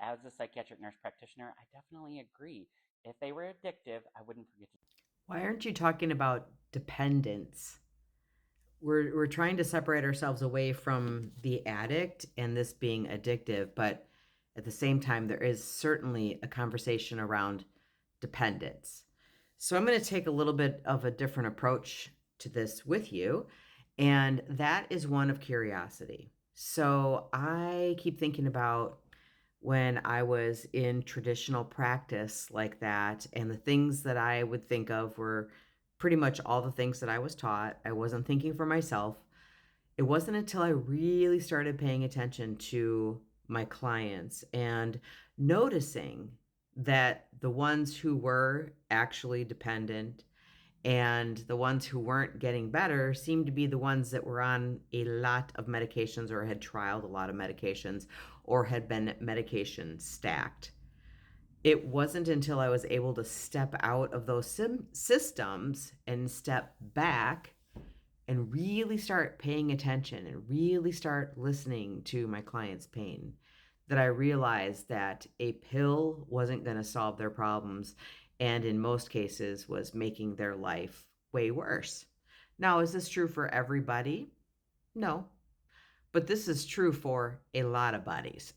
as a psychiatric nurse practitioner, I definitely agree. If they were addictive, I wouldn't forget to. Why aren't you talking about dependence? We're trying to separate ourselves away from the addict and this being addictive, but at the same time, there is certainly a conversation around dependence. So I'm going to take a little bit of a different approach to this with you, and that is one of curiosity. So I keep thinking about when I was in traditional practice like that, and the things that I would think of were pretty much all the things that I was taught. I wasn't thinking for myself. It wasn't until I really started paying attention to my clients and noticing that the ones who were actually dependent and the ones who weren't getting better seemed to be the ones that were on a lot of medications or had trialed a lot of medications or had been medication stacked. It wasn't until I was able to step out of those systems and step back and really start paying attention and really start listening to my client's pain that I realized that a pill wasn't going to solve their problems, and in most cases was making their life way worse. Now, is this true for everybody? No, but this is true for a lot of bodies.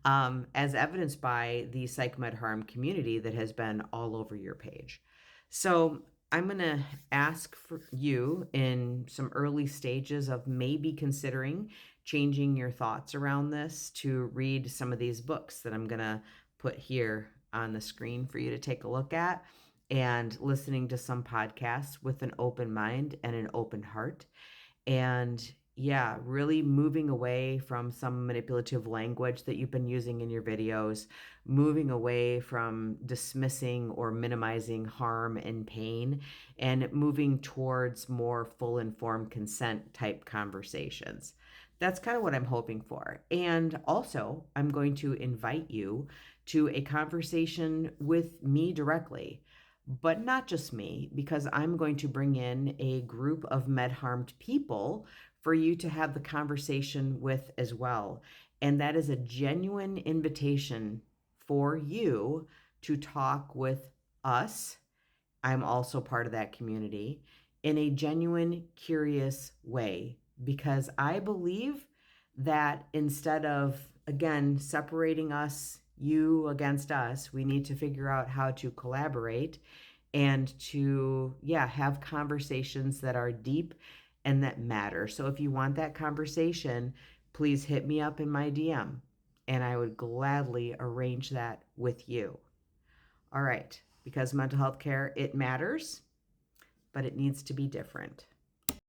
As evidenced by the PsychMed Harm community that has been all over your page. So I'm going to ask for you in some early stages of maybe considering changing your thoughts around this to read some of these books that I'm going to put here on the screen for you to take a look at, and listening to some podcasts with an open mind and an open heart. And yeah, really moving away from some manipulative language that you've been using in your videos, moving away from dismissing or minimizing harm and pain, and moving towards more full informed consent type conversations. That's kind of what I'm hoping for. And also, I'm going to invite you to a conversation with me directly, but not just me, because I'm going to bring in a group of med harmed people for you to have the conversation with as well. And that is a genuine invitation for you to talk with us. I'm also part of that community in a genuine, curious way, because I believe that instead of, again, separating us, you against us, we need to figure out how to collaborate and to, yeah, have conversations that are deep and that matter. So if you want that conversation, please hit me up in my DM and I would gladly arrange that with you. All right, because mental health care, it matters, but it needs to be different.